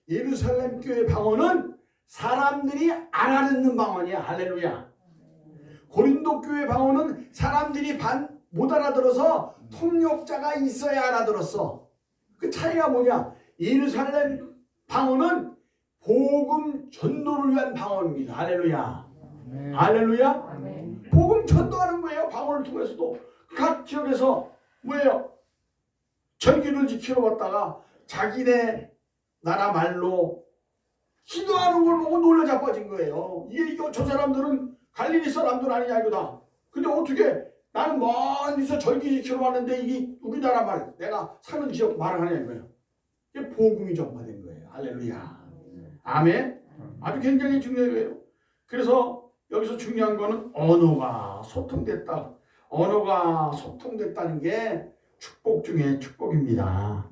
예루살렘 교회 방언은 사람들이 알아듣는 방언이야. 할렐루야. 고린도 교회 방언은 사람들이 못 알아들어서 통역자가 있어야 알아들었어. 그 차이가 뭐냐? 예루살렘 방언은 복음 전도를 위한 방언입니다. 할렐루야. 아멘. 할렐루야. 아멘. 복음 전도하는 거예요. 방언을 통해서도 각 지역에서 뭐예요? 절기를 지키러 갔다가 자기네 나라 말로 기도하는 걸 보고 놀라 자빠진 거예요. 이거 저 사람들은 갈릴리 사람들 아니냐 이거다. 근데 어떻게 나는 멀리서 절기 지키러 왔는데 이게 우리나라 말 내가 사는 지역 말을 하냐 이거예요. 이게 복음이 전파된 거예요. 할렐루야. 아멘. 아주 굉장히 중요해요. 그래서 여기서 중요한 거는 언어가 소통됐다. 언어가 소통됐다는 게 축복 중에 축복입니다.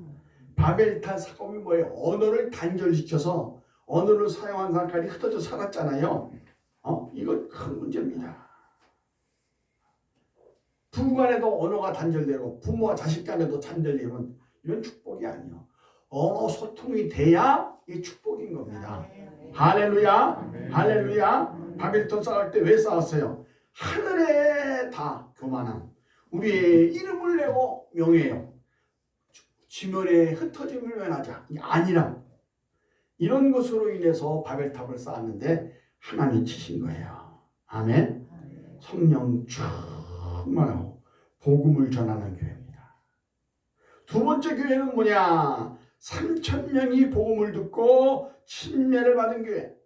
바벨탑 사건이 뭐예요? 언어를 단절시켜서 언어를 사용한 사람까지 흩어져 살았잖아요. 이거 큰 문제입니다. 부부 간에도 언어가 단절되고 부모와 자식 간에도 단절되면 이건 축복이 아니에요. 언어 소통이 돼야 이게 축복인 겁니다. 할렐루야. 할렐루야. 바벨탑 쌓을 때 왜 쌓았어요? 하늘에 다 교만함. 우리의 이름을 내고 명예요. 지면에 흩어짐을 면하자. 아니라 이런 것으로 인해서 바벨탑을 쌓았는데 하나님이 치신 거예요. 아멘. 성령 충만하고 복음을 전하는 교회입니다. 두 번째 교회는 뭐냐? 3,000명이 복음을 듣고 침례를 받은 교회.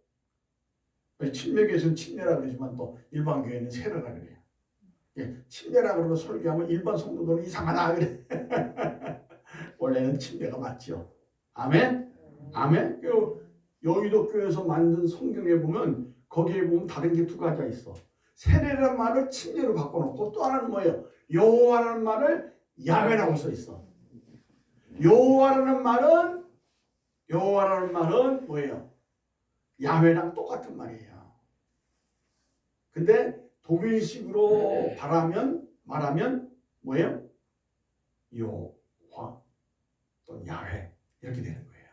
침례교회에서는 침례라 그러지만 또 일반 교회는 세례라 그래요. 침례라 그러면 설교하면 일반 성도들은 이상하다 그래. 원래는 침례가 맞죠. 아멘. 아멘. 여의도 교회에서 만든 성경에 보면 거기에 보면 다른 게 두 가지가 있어. 세례라는 말을 침례로 바꿔놓고 또 하나는 뭐예요? 여호와라는 말을 야훼라고 써 있어. 여호와라는 말은 뭐예요? 야훼랑 똑같은 말이에요. 근데 독일식으로 말하면 뭐예요? 여호와 또 야훼 이렇게 되는 거예요.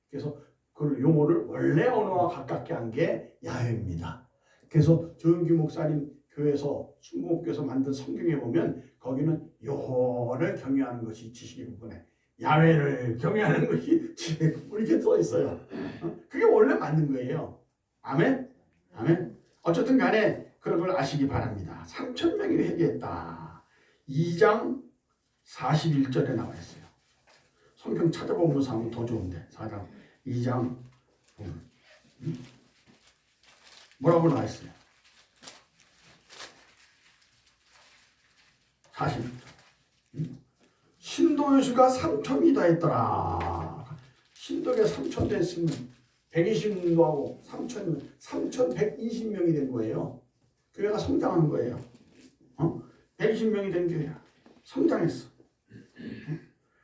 그래서 그 용어를 원래 언어와 가깝게 한 게 야훼입니다. 그래서 조영규 목사님 교회에서 순복음교회에서 만든 성경에 보면 거기는 여호와를 경외하는 것이 지식의 부분에 야훼를 경외하는 것이 지식의 부분 이렇게 써 있어요. 그게 원래 맞는 거예요. 아멘. 아멘. 어쨌든 간에 그런 걸 아시기 바랍니다. 3,000명이 회개했다. 2장 41절에 나와 있어요. 성경 찾아보면서 하면 더 좋은데 4장 2장 뭐라고 나와 있어요? 41절. 신도여수가 3,000이 다 했더라. 신도가 3,000 됐으면 120명도 3,120명이 된 거예요. 교회가 성장한 거예요. 120명이 된 교회야. 성장했어.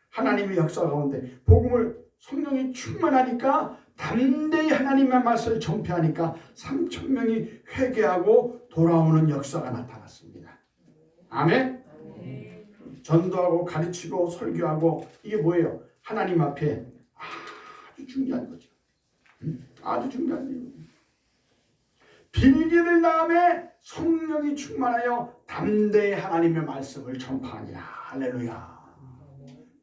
하나님의 역사 가운데 복음을 성령이 충만하니까 담대히 하나님의 말씀을 전폐하니까 3,000명이 회개하고 돌아오는 역사가 나타났습니다. 아멘. 전도하고 가르치고 설교하고 이게 뭐예요? 하나님 앞에 아주 중요한 거죠. 아주 중요한 일입니다. 빌기를 다음에 성령이 충만하여 담대히 하나님의 말씀을 전파하니라. 할렐루야.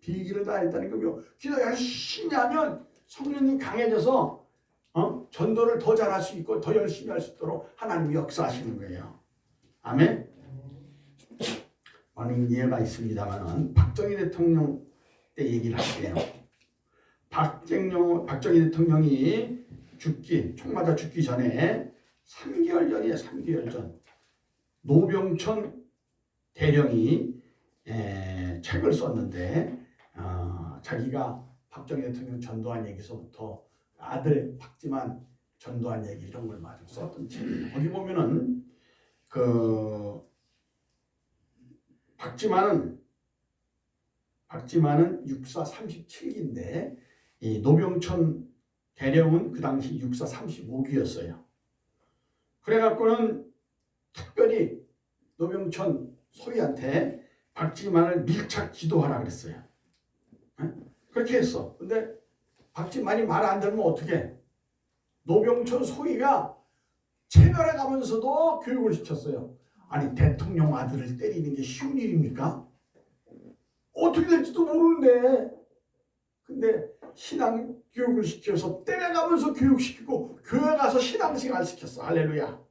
빌기를 다 했다는 거요. 기도 열심히 하면 성령이 강해져서 전도를 더 잘할 수 있고 더 열심히 할 수 있도록 하나님이 역사하시는 거예요. 아멘. 많은 이해가 있습니다만 박정희 대통령 때 얘기를 할게요. 박정희 대통령이 총 맞아 죽기 전에 3개월 전이에요. 3개월 전 노병천 대령이 책을 썼는데 자기가 박정희 대통령 전도한 얘기서부터 아들 박지만 전도한 얘기 이런 걸 마저 썼던 책이에요. 거기 보면은 그 박지만은 육사 37기인데 이 노병천 대령은 그 당시 육사 35기였어요. 그래갖고는 특별히 노병천 소위한테 박지만을 밀착 기도하라 그랬어요. 그렇게 했어. 근데 박진만이 말 안 들으면 어떻게? 노병천 소희가 체면에 가면서도 교육을 시켰어요. 아니 대통령 아들을 때리는 게 쉬운 일입니까? 어떻게 될지도 모르는데. 근데 신앙 교육을 시켜서 때려가면서 교육시키고 교회 가서 신앙생활 시켰어. 할렐루야.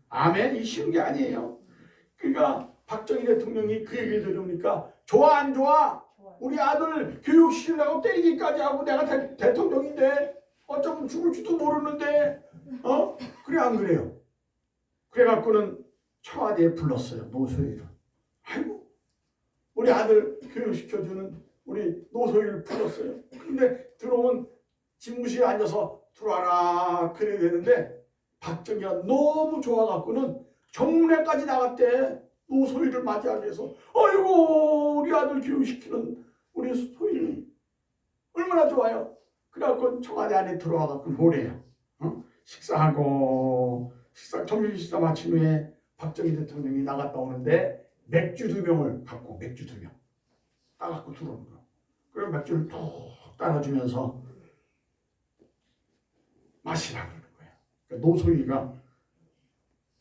아멘. 이 쉬운 게 아니에요. 그러니까 박정희 대통령이 그 얘기를 들으니까 좋아 안 좋아? 우리 아들 교육시키려고 때리기까지 하고 내가 대통령인데 어쩌면 죽을지도 모르는데 그래 안 그래요? 그래갖고는 청와대에 불렀어요. 노소희를. 아이고 우리 아들 교육시켜주는 우리 노소희를 불렀어요. 근데 들어오면 집무실에 앉아서 들어와라 그래야 되는데 박정희가 너무 좋아갖고는 정문에까지 나갔대. 노소희를 맞이하기 위해서. 아이고 우리 아들 교육시키는 우리 소희는 얼마나 좋아요. 그래갖고 청와대 안에 들어와갖고 뭐래요. 식사하고 점심식사 마친 후에 박정희 대통령이 나갔다 오는데 맥주 2병을 갖고 맥주 2병 따갖고 들어오는 거야. 그럼 맥주를 툭 따라주면서 마시라고 그러는 거예요. 그러니까 노소희가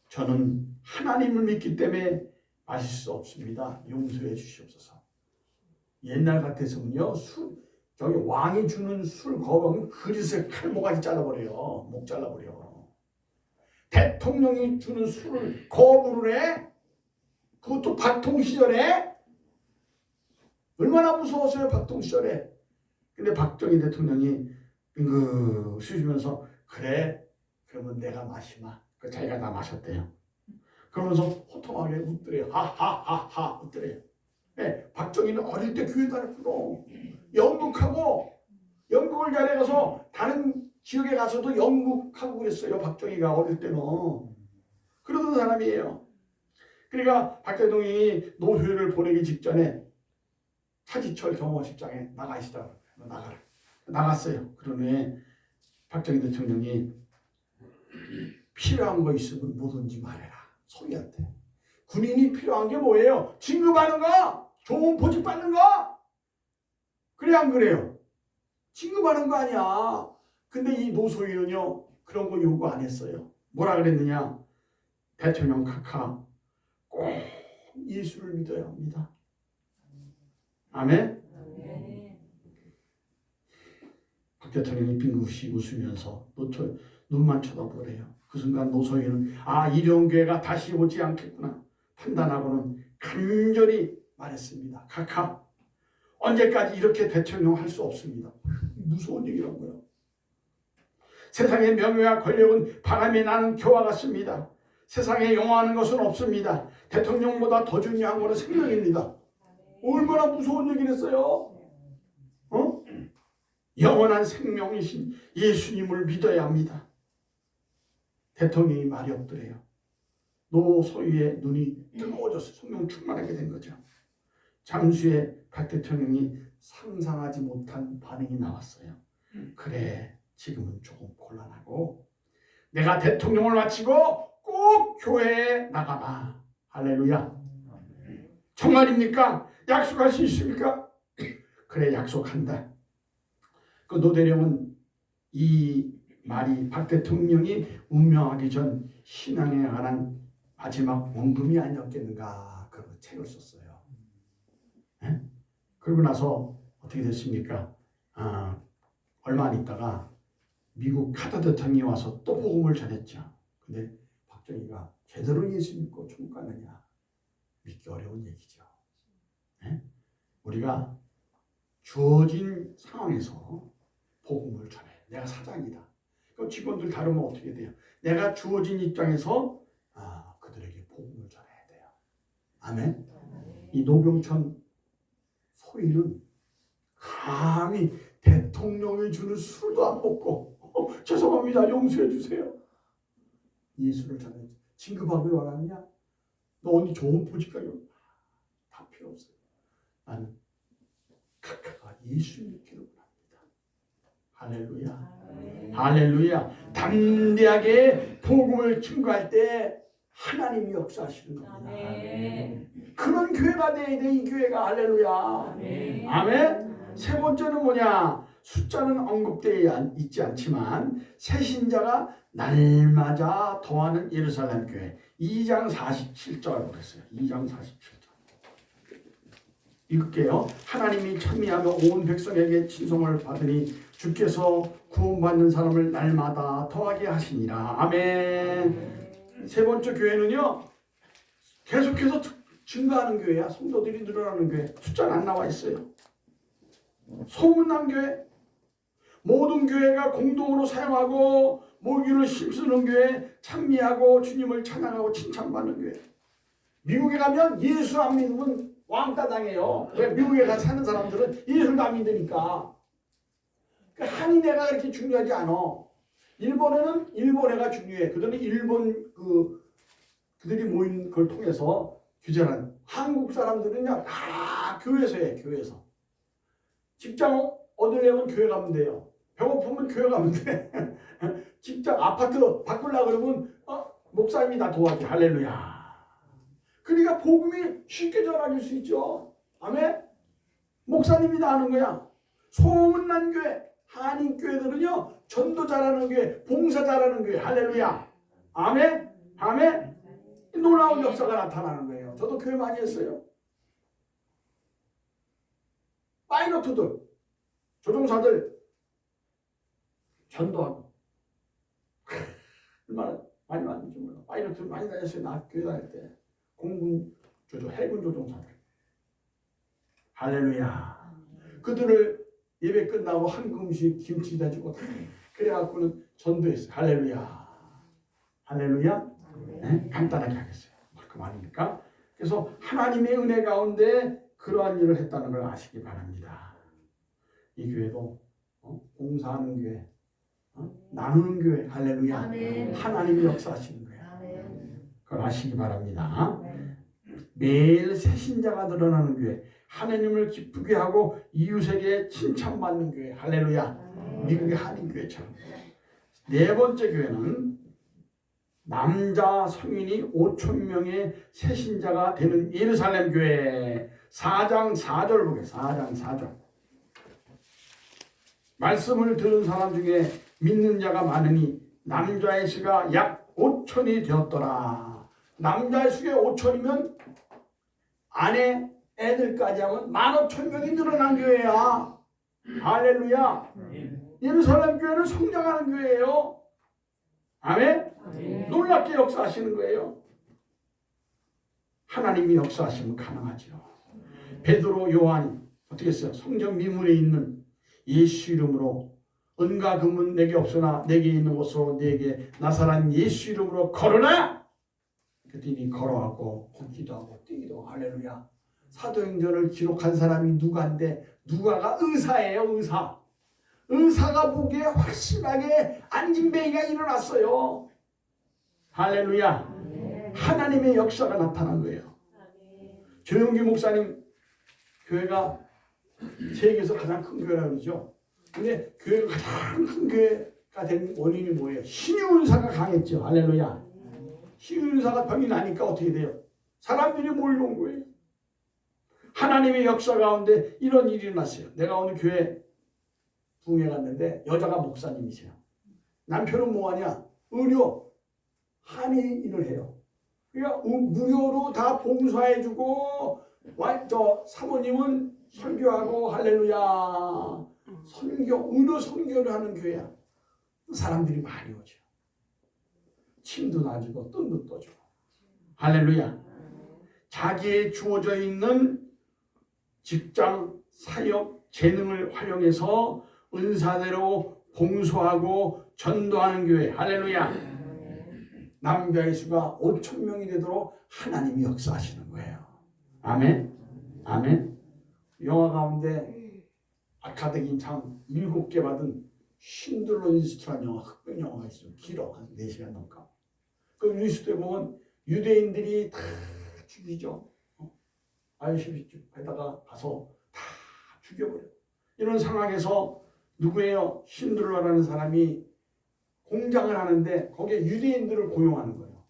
저는 하나님을 믿기 때문에 마실 수 없습니다. 용서해 주시옵소서. 옛날 같았으면요, 저기 왕이 주는 술 거병은 그릇에 칼모가지 잘라버려요. 목 잘라버려. 대통령이 주는 술을 거부를 해? 그것도 박통 시절에? 얼마나 무서웠어요, 박통 시절에. 근데 박정희 대통령이 수주면서 그래, 그러면 내가 마시마. 그 자기가 다 마셨대요. 그러면서 호통하게 웃더래요. 하하하하 웃더래요. 네, 박정희는 어릴 때 교회 다녔구나. 영국을 잘해가서 다른 지역에 가서도 영국하고 그랬어요. 박정희가 어릴 때는. 그러던 사람이에요. 그러니까 박 대통령이 노소희를 보내기 직전에 차지철 경호실장에 나가시다. 나가라. 나갔어요. 그러면 박정희 대통령이 필요한 거 있으면 뭐든지 말해라. 소희한테. 군인이 필요한 게 뭐예요? 진급하는 거? 좋은 보직 받는 거? 그래 안 그래요? 진급하는 거 아니야. 근데 이 노소희는요 그런 거 요구 안 했어요. 뭐라 그랬느냐? 대통령 카카 꼭 예수를 믿어야 합니다. 아멘? 박 대통령이 빙긋이 웃으면서 눈만 쳐다보래요. 그 순간 노소희는 이런 교회가 다시 오지 않겠구나 판단하고는 간절히 말했습니다. 카카 언제까지 이렇게 대통령 할 수 없습니다. 무서운 얘기란 거야. 세상의 명예와 권력은 바람이 나는 교와 같습니다. 세상에 영화하는 것은 없습니다. 대통령보다 더 중요한 것은 생명입니다. 얼마나 무서운 얘기를 했어요. 영원한 생명이신 예수님을 믿어야 합니다. 대통령이 말이 없더래요. 노소희의 눈이 뜨거워져서 성령 충만하게 된 거죠. 잠시 후에 박 대통령이 상상하지 못한 반응이 나왔어요. 그래, 지금은 조금 곤란하고 내가 대통령을 마치고 꼭 교회에 나가봐. 할렐루야. 정말입니까? 약속할 수 있습니까? 그래, 약속한다. 그 노대령은 이 말이 박 대통령이 운명하기 전 신앙에 관한 마지막 원금이 아니었겠는가 그런 책을 썼어요. 네? 그러고 나서 어떻게 됐습니까? 얼마 안 있다가 미국 카터 대통령이 와서 또 복음을 전했죠. 근데 박정희가 제대로 예수 믿고 천국 가느냐 믿기 어려운 얘기죠. 네? 우리가 주어진 상황에서 복음을 전해. 내가 사장이다. 그럼 직원들 다루면 어떻게 돼요? 내가 주어진 입장에서 그들에게 복음을 전해야 돼요. 아멘. 이 노병천 소희는 감히 대통령이 주는 술도 안 먹고 죄송합니다. 용서해 주세요. 예수를 전해. 진급하길 원하느냐? 너 어디 좋은 포직하게 다 필요 없어요. 나는 각자가 예수 믿기를 원합니다. 할렐루야. 할렐루야. 담대하게 복음을 증거할 때 하나님이 역사하시는 겁니다. 그런 교회가 돼야 돼. 이 교회가. 할렐루야. 아멘. 세 번째는 뭐냐? 숫자는 언급되어 있지 않지만 새신자가 날마다 더하는 예루살렘 교회 2장 47절이라고 그랬어요. 2장 47절. 읽을게요. 하나님이 찬미하며 온 백성에게 친송을 받으니 주께서 구원받는 사람을 날마다 더하게 하시니라. 아멘. 세 번째 교회는요. 계속해서 증가하는 교회야. 성도들이 늘어나는 교회. 숫자는 안 나와 있어요. 소문난 교회. 모든 교회가 공동으로 사용하고 모기를 힘쓰는 교회. 찬미하고 주님을 찬양하고 칭찬받는 교회. 미국에 가면 예수 안 믿으면 왕따 당해요. 왜? 미국에 가서 사는 사람들은 예수를 안 믿으니까. 그러니까 한인회가 그렇게 중요하지 않아. 일본에는 일본회가 중요해. 그들은 일본 그들이 모인 걸 통해서 규제하는. 한국 사람들은요 다 교회에서 해. 교회에서. 직장 얻으려면 교회 가면 돼요. 배고프면 교회 가면 돼. 직장 아파트 바꾸려고 그러면 목사님이 다 도와줘. 할렐루야. 그러니까 복음이 쉽게 전해질 수 있죠. 아멘. 목사님이 다 하는 거야. 소문난 교회, 한인 교회들은요 전도 잘하는 교회, 봉사 잘하는 교회. 할렐루야. 아멘. 아멘. 놀라운 역사가 나타나는 거예요. 저도 교회 많이 했어요. 파이로트들, 조종사들 전도하고 얼마나 많이 만든지 몰라. 파이로트 많이 다녔어요. 나 교회 다닐 때. 공군 조종, 해군 조종사들. 할렐루야. 그들을 예배 끝나고 한 그릇씩 김치 대주고 그래갖고는 전도했어요. 할렐루야. 할렐루야. 네? 간단하게 하겠어요. 그 말이니까. 그래서 하나님의 은혜 가운데 그러한 일을 했다는 걸 아시기 바랍니다. 이 교회도 공사하는 교회, 나누는 교회. 할렐루야. 아멘. 하나님이 역사하시는 거예요. 아멘. 그걸 아시기 바랍니다. 매일 새신자가 늘어나는 교회, 하나님을 기쁘게 하고 이웃에게 칭찬받는 교회. 할렐루야. 미국의 한인교회처럼. 네 번째 교회는 남자 성인이 5천 명의 새신자가 되는 예루살렘 교회. 4장 4절 보겠습니다. 4장 4절. 말씀을 들은 사람 중에 믿는 자가 많으니 남자의 수가 약 5천이 되었더라. 남자의 수가 5천이면 아내 애들까지 하면 15,000명이 늘어난 교회야. 할렐루야. 예루살렘 교회는 성장하는 교회예요. 아멘. 놀랍게 역사하시는 거예요. 하나님이 역사하시면 가능하죠. 베드로, 요한이 어떻게 했어요? 성전 미문에 있는 예수 이름으로 은과 금은 내게 없으나 내게 있는 것으로 내게 나사란 예수 이름으로 걸어라. 그랬더니 걸어가고 걷기도 하고 뛰기도 하고. 할렐루야. 사도행전을 기록한 사람이 누가인데 누가가 의사예요. 의사. 의사가 보기에 확실하게 안진뱅이가 일어났어요. 할렐루야. 하나님의 역사가 나타난 거예요. 조용기 목사님 교회가 세계에서 가장 큰 교회라고 그러죠. 근데 교회가 가장 큰 교회가 된 원인이 뭐예요? 신유은사가 강했죠. 할렐루야. 신유은사가 병이 나니까 어떻게 돼요? 사람들이 몰려온 거예요. 하나님의 역사 가운데 이런 일이 일어났어요. 내가 어느 교회 부흥회 갔는데 여자가 목사님이세요. 남편은 뭐하냐? 의료 한의를 해요. 그러니까 무료로 다 봉사해주고 사모님은 설교하고. 할렐루야. 의료 선교를 하는 교회야. 사람들이 많이 오죠. 침도 놔주고 뜸도 떠주고. 할렐루야. 자기의 주어져 있는 직장, 사역, 재능을 활용해서 은사대로 봉사하고 전도하는 교회. 할렐루야. 남자의 수가 5,000명이 되도록 하나님이 역사하시는 거예요. 아멘. 아멘. 영화 가운데 아카데미 상 7개 받은 신들러 리스트라는 영화, 흑백 영화가 있어요. 길어. 한 4시간 넘까. 그 리스트에 보면 유대인들이 다 죽이죠. 아이슈비츠에다가 가서 다 죽여버려. 이런 상황에서 누구예요? 신들러라는 사람이 공장을 하는데 거기에 유대인들을 고용하는 거예요.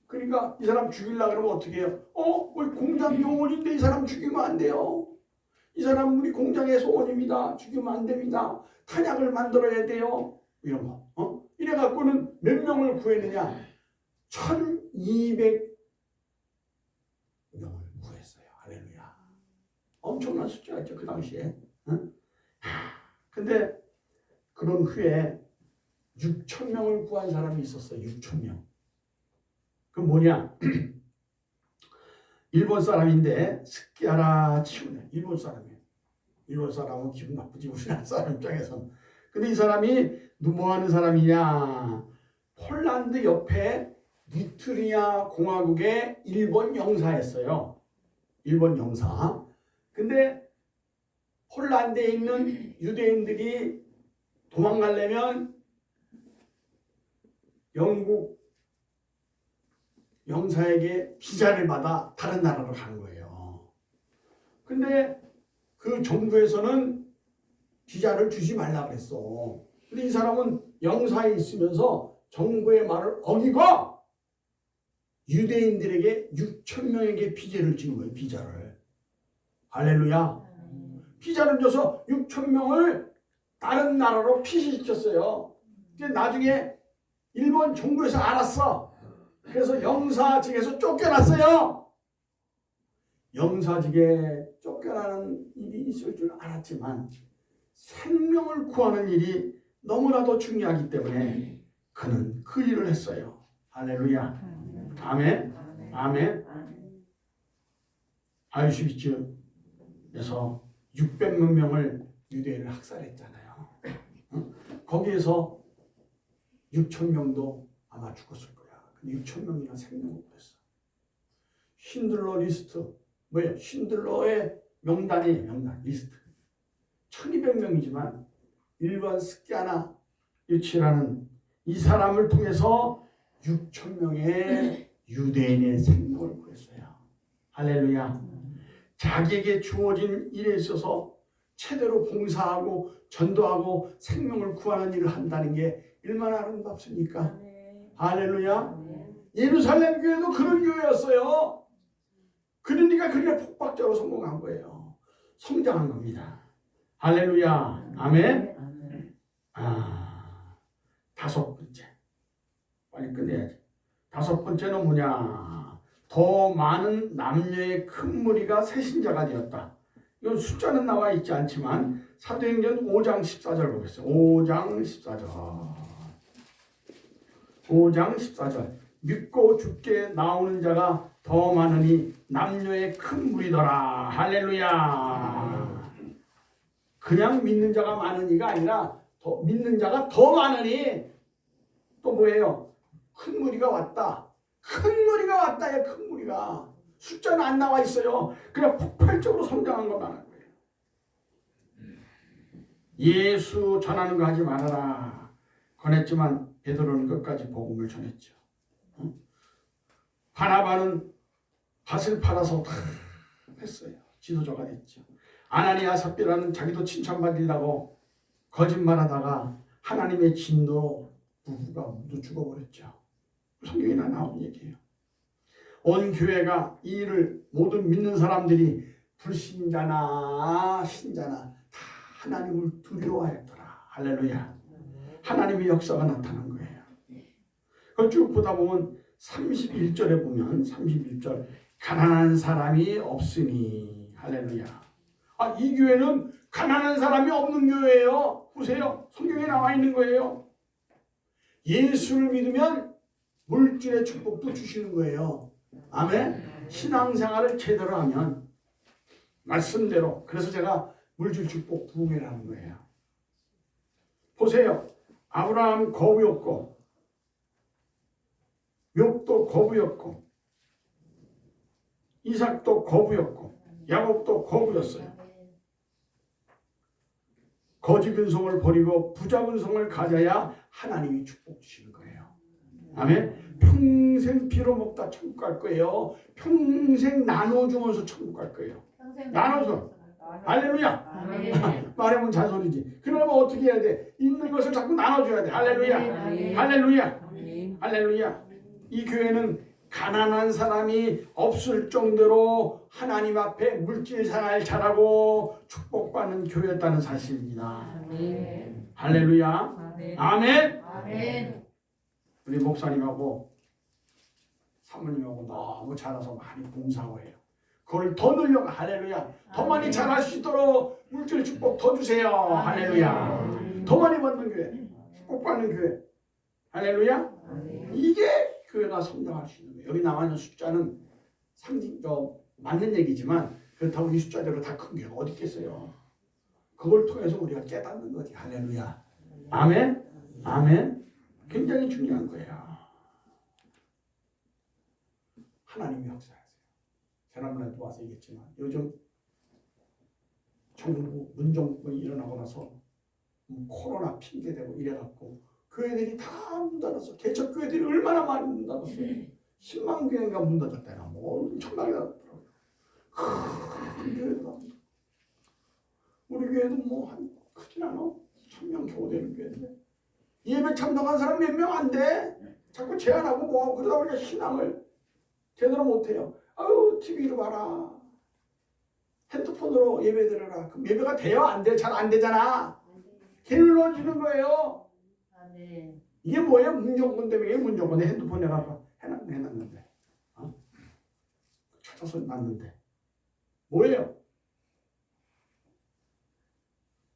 그러니까 이 사람 죽이려고 그러면 어떻게 해요? 왜 공장 요원인데 이 사람 죽이면 안 돼요. 이 사람은 우리 공장의 소원입니다. 죽이면 안 됩니다. 탄약을 만들어야 돼요. 이런 거. 이래갖고는 몇 명을 구했느냐? 1200명을 구했어요. 할렐루야. 엄청난 숫자였죠, 그 당시에. 근데 그런 후에 6,000명을 구한 사람이 있었어요. 6,000명. 그 뭐냐? 일본 사람인데 스키하라 치우네. 일본 사람이에요. 일본 사람은 기분 나쁘지, 우리나라 사람 입장에서는. 근데 이 사람이 뭐 하는 사람이냐? 폴란드 옆에 리투아니아 공화국의 일본 영사였어요. 일본 영사. 근데 폴란드에 있는 유대인들이 도망가려면 영국 영사에게 비자를 받아 다른 나라로 가는 거예요. 근데 그 정부에서는 비자를 주지 말라 그랬어. 근데 이 사람은 영사에 있으면서 정부의 말을 어기고 유대인들에게 6,000명에게 비자를 준 거예요. 비자를. 할렐루야. 비자를 줘서 6,000명을 다른 나라로 피신시켰어요. 나중에 일본 정부에서 알았어. 그래서 영사직에서 쫓겨났어요. 영사직에 쫓겨나는 일이 있을 줄 알았지만 생명을 구하는 일이 너무나도 중요하기 때문에 그는 그 일을 했어요. 할렐루야. 아멘. 아멘. 아우슈비츠에서 600만 명을 유대인을 학살했잖아요. 거기에서 6,000명도 아마 죽었을 거야. 근데 6,000명이나 생명을 구했어. 신들러 리스트 뭐예요? 신들러의 명단이에요. 명단 리스트 1200명이지만 일본 스키아나 유치라는 이 사람을 통해서 6,000명의 유대인의 생명을 구했어요. 할렐루야. 자기에게 주어진 일에 있어서 최대로 봉사하고 전도하고 생명을 구하는 일을 한다는 게 얼마나 아름답습니까? 할렐루야. 예루살렘 교회도 그런 교회였어요. 그러니까 그게 폭박적으로 성공한 거예요. 성장한 겁니다. 할렐루야. 아멘. 다섯 번째. 빨리 끝내야지. 다섯 번째는 뭐냐? 더 많은 남녀의 큰 무리가 새신자가 되었다. 이건 숫자는 나와 있지 않지만 사도행전 5장 14절 보겠어요. 5장 14절. 5장 14절. 믿고 죽게 나오는 자가 더 많으니 남녀의 큰 무리더라. 할렐루야. 그냥 믿는 자가 많으니가 아니라 믿는 자가 더 많으니 또 뭐예요? 큰 무리가 왔다. 큰 무리가 왔다요. 큰 무리가. 숫자는 안 나와 있어요. 그냥 폭발적으로 성장한 것만 한 거예요. 예수 전하는 거 하지 말아라. 권했지만 베드로는 끝까지 복음을 전했죠. 바나바는 밭을 팔아서 다 했어요. 지도자가 됐죠. 아나니아 삽비라는 자기도 칭찬받으려고 거짓말하다가 하나님의 진노로 부부가 모두 죽어버렸죠. 성경에나 나온 얘기예요. 온 교회가 이 일을 모든 믿는 사람들이 불신자나 신자나 다 하나님을 두려워했더라. 할렐루야. 하나님의 역사가 나타난 거예요. 그걸 쭉 보다 보면 31절에 보면 31절 가난한 사람이 없으니 할렐루야. 이 교회는 가난한 사람이 없는 교회예요. 보세요. 성경에 나와 있는 거예요. 예수를 믿으면 물질의 축복도 주시는 거예요. 아멘. 신앙생활을 제대로 하면 말씀대로. 그래서 제가 물질 축복 부흥회라는 거예요. 보세요. 아브라함 거부였고 욥도 거부였고 이삭도 거부였고 야곱도 거부였어요. 거지 근성을 버리고 부자 근성을 가져야 하나님이 축복 주시는 거예요. 아멘. 평생 피로 먹다 천국 갈 거예요. 평생 나눠주면서 천국 갈 거예요. 나눠서. 할렐루야. 말하면 잔소리지. 그러면 어떻게 해야 돼? 있는 것을 자꾸 나눠줘야 돼. 할렐루야. 할렐루야. 할렐루야. 이 교회는 가난한 사람이 없을 정도로 하나님 앞에 물질 생활 잘하고 축복받는 교회였다는 사실입니다. 아멘. 할렐루야. 아멘. 아멘. 아멘. 우리 목사님하고 사모님하고 너무 잘해서 많이 봉사하고 해요. 그걸 더 늘려가. 할렐루야. 더 많이 잘할 수 있도록 물질 축복 더 주세요. 할렐루야. 더 많이 받는 교회, 축복받는 교회. 할렐루야. 이게 교회가 성장할 수 있는 거예요. 여기 나와 있는 숫자는 상징적 맞는 얘기지만 그렇다고 이 숫자대로 다 큰 교회가 어디 있겠어요. 그걸 통해서 우리가 깨닫는 거지. 할렐루야. 아멘. 아멘. 굉장히 중요한 거예요. 하나님이 역사하세요. 지난번에도 와서 얘기했지만 요즘 정부 문정권이 일어나고 나서 코로나 핑계대고 이래갖고 교회들이 다 문 닫았어. 개척 교회들이 얼마나 많이 문 닫았어요. 10만 교회가 문 닫았다나 뭐 엄청나게 닫았더라고요. 큰 교회도 우리 교회도 뭐 한 크진 않아. 1000명 겨우 되는 교회인데 예배 참석한 사람 몇 명 안 돼. 자꾸 제한하고 뭐하고 그러다 보니까 신앙을 제대로 못해요. 아유 TV로 봐라. 핸드폰으로 예배 드려라. 그럼 예배가 돼요? 안 돼요? 잘 안 되잖아. 길러주는 거예요. 아멘. 이게 뭐예요? 문정권 때문에. 문정권에 핸드폰 내가 해놨는데 찾아서 놨는데 뭐예요?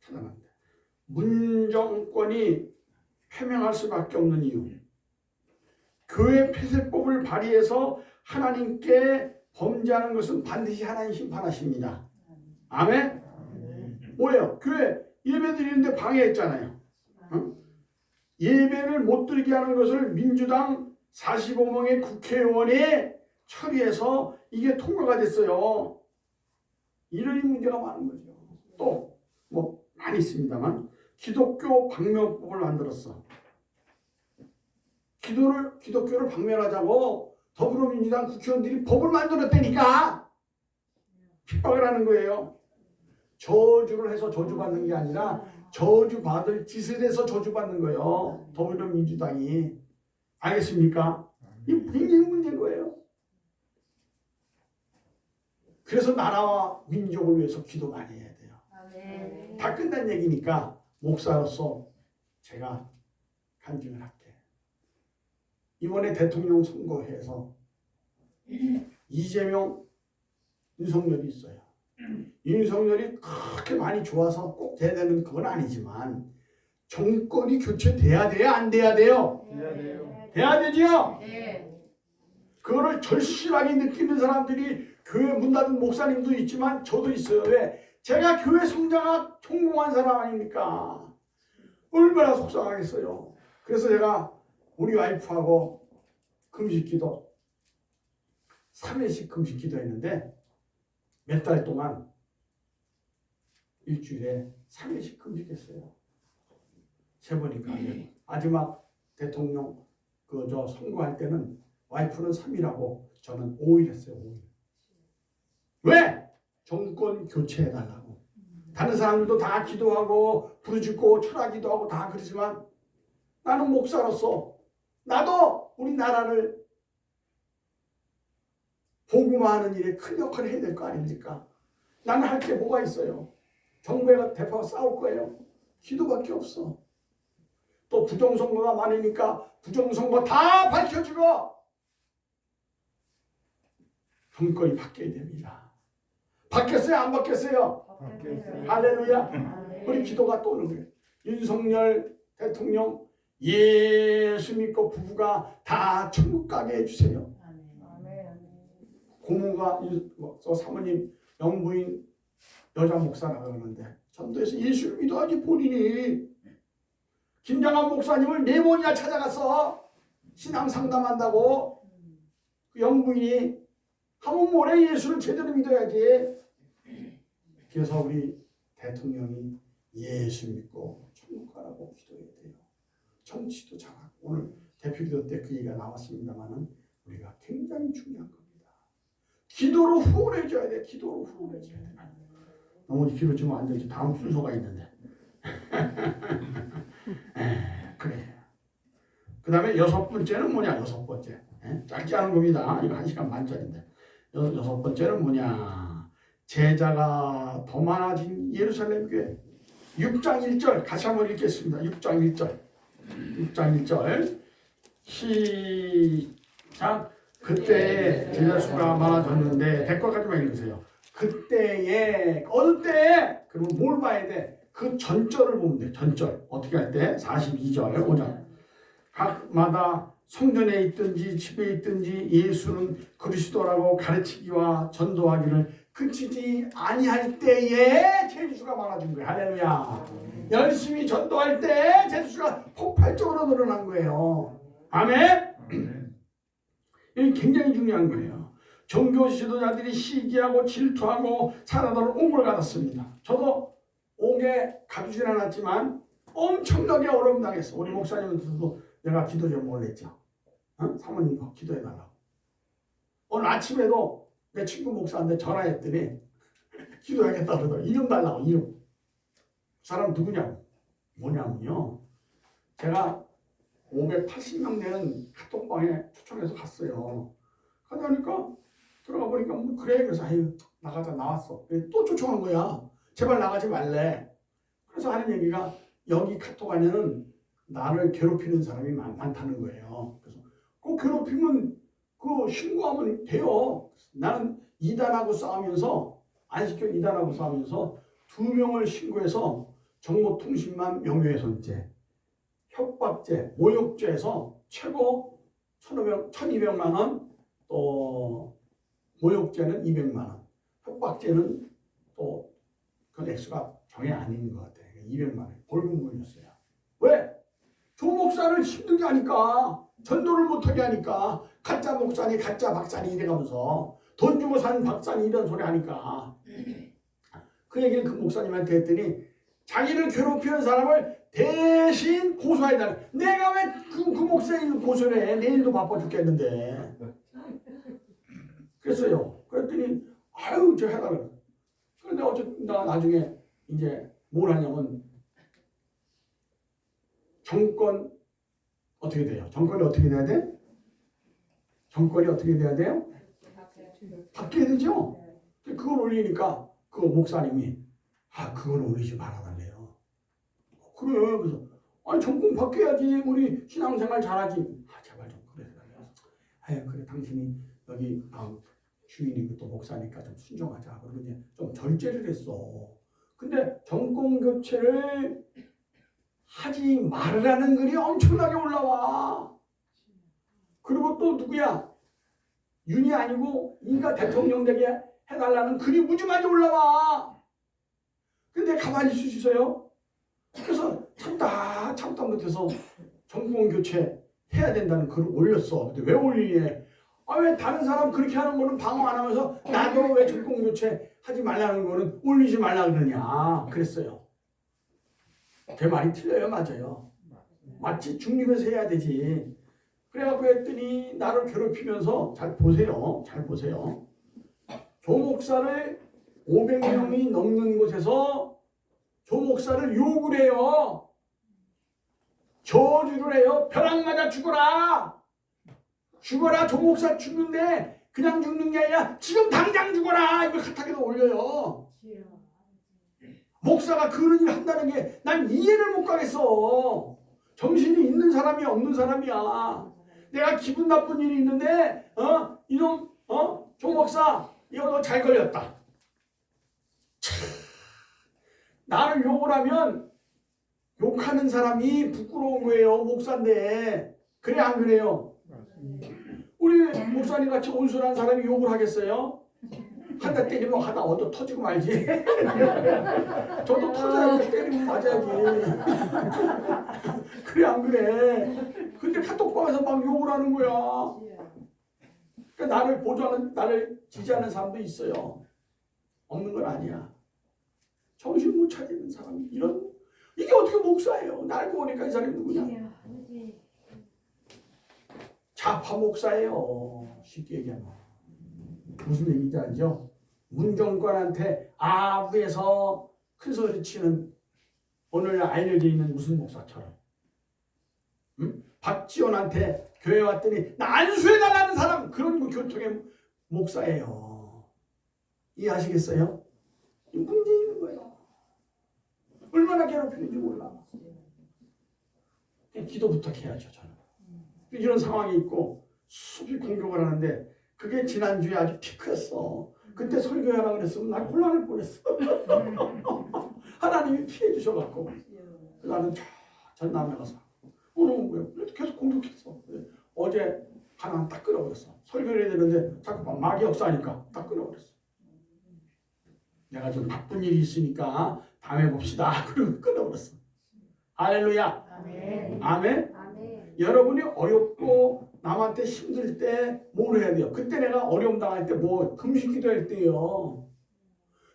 찾아놨는데 문정권이 패명할 수밖에 없는 이유, 교회 폐쇄법을 발휘해서 하나님께 범죄하는 것은 반드시 하나님 심판하십니다. 아멘? 뭐예요? 교회 예배 드리는데 방해했잖아요. 예배를 못 드리게 하는 것을 민주당 45명의 국회의원이 처리해서 이게 통과가 됐어요. 이런 문제가 많은 거죠. 또 뭐 많이 있습니다만 기독교 방면법을 만들었어. 기독교를 방면하자고 더불어민주당 국회의원들이 법을 만들었다니까 핍박을 하는 거예요. 저주를 해서 저주받는 게 아니라 저주받을 짓을 해서 저주받는 거예요. 더불어민주당이. 알겠습니까? 이게 굉장히 문제인 거예요. 그래서 나라와 민족을 위해서 기도 많이 해야 돼요. 아멘. 다 끝난 얘기니까 목사로서 제가 간증을 할게. 이번에 대통령 선거에서 이재명, 윤석열이 있어요. 윤석열이 그렇게 많이 좋아서 꼭 돼야 되는 그건 아니지만 정권이 교체돼야 돼요? 안 돼야 돼요? 돼야 되죠? 네. 그거를 절실하게 느끼는 사람들이 교회 문 닫은 목사님도 있지만 저도 있어요. 왜? 제가 교회 성장학 성공한 사람 아닙니까? 얼마나 속상하겠어요. 그래서 제가 우리 와이프하고 금식기도 3회씩 금식기도 했는데 몇 달 동안 일주일에 3회씩 금식했어요. 세보니까 마지막 대통령 선거할 때는 와이프는 3일하고 저는 5일 했어요. 5일. 왜? 정권 교체해달라고. 다른 사람들도 다 기도하고 부르짖고 철학기도 하고 다 그러지만 나는 목사로서 나도 우리나라를 복음화하는 일에 큰 역할을 해야 될 거 아닙니까? 나는 할 게 뭐가 있어요? 정부가 대파가 싸울 거예요. 기도밖에 없어. 또 부정선거가 많으니까 부정선거 다 밝혀주고 정권이 바뀌어야 됩니다. 바뀌었어요? 안 바뀌었어요? 바뀌었어요. 할렐루야. 우리 기도가 또 오는 거예요. 윤석열 대통령 예수 믿고 부부가 다 천국 가게 해주세요. 고모가 사모님 영부인 여자 목사라고 하는데 전도에서 예수를 믿어야지 본인이. 김장한 목사님을 4번이나 찾아갔어. 신앙 상담한다고. 그 영부인이 하면 뭐래? 예수를 제대로 믿어야지. 그래서 우리 대통령이 예수 믿고 천국 가라고 기도해야 돼요. 정치도 잘하고. 오늘 대표기도 때 그 얘기가 나왔습니다만은 우리가 굉장히 중요한 겁니다. 기도로 후원해줘야 돼. 기도로 후원해줘야 돼. 너무 길어지면 안 되지. 다음 순서가 있는데. 그래. 그 다음에 6번째는 뭐냐? 6번째. 짧게 하는 겁니다. 이거 1시간 반짜리인데. 여섯 번째는 뭐냐? 제자가 더 많아진 예루살렘 교회. 6장 1절 같이 한번 읽겠습니다. 6장 1절. 6장 1절. 시작. 그때 제자 수가 많아졌는데 댓글까지만 읽으세요. 그때에 어느 때에 그러면 뭘 봐야 돼? 그 전절을 보면 돼. 전절 어떻게 할 때? 42절 5절. 각마다 성전에 있든지 집에 있든지 예수는 그리스도라고 가르치기와 전도하기를 그치지 아니할 때에 제수가 많아진 거예요. 할렐루야. 열심히 전도할 때 제수가 폭발적으로 늘어난 거예요. 아멘. 이게 굉장히 중요한 거예요. 종교 지도자들이 시기하고 질투하고 사람들을 옹을 받았습니다. 저도 옹에 가두진 않았지만 엄청나게 어려움 당했어. 우리 목사님한테도 내가 기도 좀 올렸죠. 사모님 기도해달라고. 오늘 아침에도 내 친구 목사한테 전화했더니 기도하겠다 그러더라고. 이름 달라고 이름. 그 사람 누구냐고. 뭐냐면요. 제가 580명 되는 카톡방에 초청해서 갔어요. 가자니까 들어가 보니까 뭐 그래. 그래서 아유 나가자 나왔어. 또 초청한 거야. 제발 나가지 말래. 그래서 하는 얘기가 여기 카톡 안에는 나를 괴롭히는 사람이 많다는 거예요. 그래서 그 괴롭히면 그 신고하면 돼요. 나는 이단하고 싸우면서 안식교 이단하고 싸우면서 2명을 신고해서 정보통신망 명예훼손죄, 협박죄, 모욕죄에서 최고 1,200만 원, 또 모욕죄는 200만 원, 협박죄는 또 그 액수가 정해 아닌 것 같아요. 200만 원 벌금 물렸어요. 왜? 조 목사를 힘들게 하니까, 전도를 못하게 하니까, 가짜 목사니 가짜 박사니 이래가면서 돈 주고 산 박사니 이런 소리 하니까 그 얘기를 그 목사님한테 했더니 자기를 괴롭히는 사람을 대신 고소해달라. 내가 왜 그 목사님 고소를 해? 내일도 바빠 죽겠는데. 그랬어요. 그랬더니 아유 저 해달라고. 그런데 어쨌든 나중에 이제 뭘 하냐면 정권 어떻게 돼요? 정권이 어떻게 돼야 돼? 정권이 어떻게 돼야 돼요? 바뀌어야 되죠? 그걸 올리니까 그 목사님이 그걸 올리지 말아달래요. 그래. 그래서 아니 정권 바뀌어야지 우리 신앙생활 잘하지. 제발 좀 그래 달래요. 그래 당신이 여기 주인이고 또 목사니까 좀 순종하자. 그러고 이제 좀 절제를 했어. 근데 정권 교체를 하지 말으라는 글이 엄청나게 올라와. 그리고 또 누구야? 윤이 아니고 이가 대통령 되게 해달라는 글이 무지 많이 올라와. 근데 가만히 있을 수 있어요? 그래서 참다 못해서 정권 교체 해야 된다는 글을 올렸어. 근데 왜 올리니? 왜 다른 사람 그렇게 하는 거는 방어 안 하면서 나도 왜 정권 교체 하지 말라는 거는 올리지 말라 그러냐 그랬어요. 제 말이 틀려요? 맞아요? 맞지? 중립에서 해야 되지. 그래갖고 했더니 나를 괴롭히면서 잘 보세요. 잘 보세요. 조 목사를 500명이 넘는 곳에서 조 목사를 욕을 해요. 저주를 해요. 벼락 맞아 죽어라. 죽어라. 조 목사 죽는데 그냥 죽는 게 아니라 지금 당장 죽어라. 이걸 카톡에다 올려요. 목사가 그런 일을 한다는 게 난 이해를 못 가겠어. 정신이 있는 사람이 없는 사람이야. 내가 기분 나쁜 일이 있는데 이놈 조 목사 이거 너 잘 걸렸다. 나를 욕을 하면 욕하는 사람이 부끄러운 거예요. 목사인데. 그래 안 그래요? 우리 목사님 같이 온순한 사람이 욕을 하겠어요? 한 대 때리면 하다 얻어 터지고 말지. 저도 터져야지. 때리면 맞아야지. 그래 안 그래? 근데 카톡방에서 막 욕을 하는 거야. 그러니까 나를 보조하는, 나를 지지하는 사람도 있어요. 없는 건 아니야. 정신 못 차리는 사람이 이게 어떻게 목사예요? 날 보니까 이 사람이 누구냐? 좌파 목사예요. 쉽게 얘기하면. 무슨 얘기인지 알죠? 문정권한테 아부에서 큰 소리 치는 오늘 알려져 있는 무슨 목사처럼. 응? 박지원한테 교회 왔더니 나 안수해달라는 사람 그런 교통의 목사예요. 이해하시겠어요? 이 문제 있는 거예요. 얼마나 괴롭히는지 몰라. 기도 부탁해야죠. 저는 이런 상황이 있고 수비 공격을 하는데 그게 지난주에 아주 피크였어. 그때 설교하라고 그랬으면 난 곤란할 뻔했어. 하나님이 피해 주셔갖고 나는 전남에 가서 오늘 왜 계속 공격했어. 어제 하나 딱 끊어버렸어. 설교를 해야 되는데 자꾸 마귀 역사하니까 딱 끊어버렸어. 내가 좀 바쁜 일이 있으니까 다음에 봅시다. 그리고 끊어버렸어. 할렐루야. 아멘. 아멘. 아멘. 여러분이 어렵고 남한테 힘들 때 뭘 해야 돼요? 그때 내가 어려움 당할 때 뭐 금식 기도할 때요.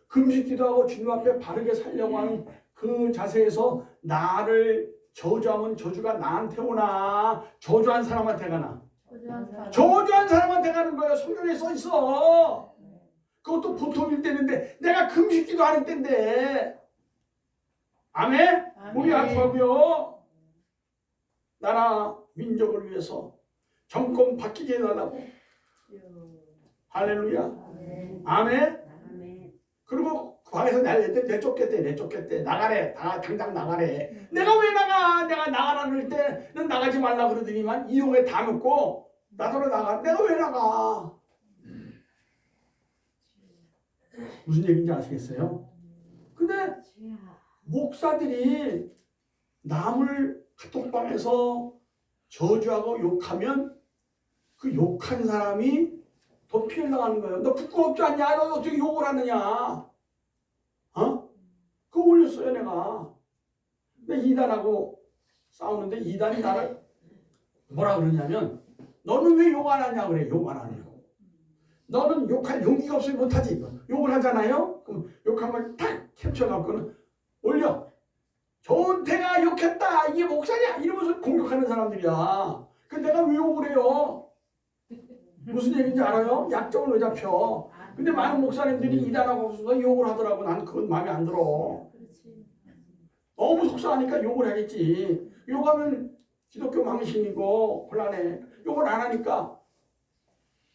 금식 기도하고 주님 앞에 바르게 살려고 하는 그 자세에서 나를 저주하면 저주가 나한테 오나 저주한 사람한테 가나? 저주한 사람한테 가는 거예요. 성경에 써 있어. 그것도 보통일 때인데 내가 금식 기도하는 때인데. 아멘? 우리 아프고요. 나라 민족을 위해서 정권 바뀌게 해달라고. 할렐루야. 아멘. 아멘. 그리고 그 방에서 내쫓겠대. 나가래. 당장 나가래. 내가 왜 나가? 내가 나가라 그럴 때는 나가지 말라 그러더니만 이용에 다 먹고 나더러 나가. 내가 왜 나가? 무슨 얘기인지 아시겠어요? 근데 목사들이 남을 카톡방에서 저주하고 욕하면 그 욕한 사람이 더 피해 나가는 거예요. 너 부끄럽지 않냐? 너 어떻게 욕을 하느냐? 그거 올렸어요 내가. 근데 이단하고 싸우는데 이단이 나를 뭐라 그러냐면 너는 왜 욕 안 하냐 그래. 욕 안 하냐고. 너는 욕할 용기가 없으면 못하지. 욕을 하잖아요. 그럼 욕한 걸 탁 캡쳐갖고는 올려. 조은태가 욕했다. 이게 목사냐? 이러면서 공격하는 사람들이야. 근데 내가 왜 욕을 해요? 무슨 얘기인지 알아요? 약점을 왜 잡혀? 근데 많은 목사님들이 이단하고 욕을 하더라고. 난 그건 마음에 안 들어. 너무 속상하니까 욕을 하겠지. 욕하면 기독교 망신이고 곤란해. 욕을 안 하니까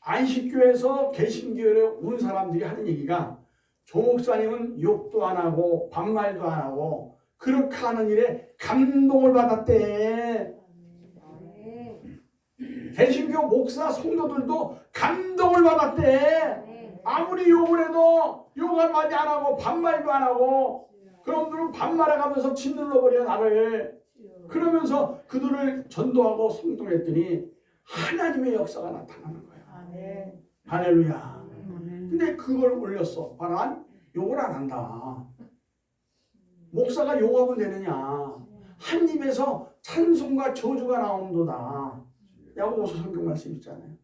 안식교에서 개신교에 온 사람들이 하는 얘기가 조 목사님은 욕도 안 하고 반말도 안 하고 그렇게 하는 일에 감동을 받았대. 개신교 목사 성도들도 감동을 받았대. 아무리 욕을 해도 욕 한마디 안 하고 반말도 안 하고 그놈들은 반말해가면서 짓눌러버려 나를. 그러면서 그들을 전도하고 성동했더니 하나님의 역사가 나타나는 거야. 할렐루야. 근데 그걸 올렸어. 봐라. 욕을 안 한다. 목사가 욕하면 되느냐. 한 입에서 찬송과 저주가 나온도다. 야고보서 성경 말씀 있잖아요.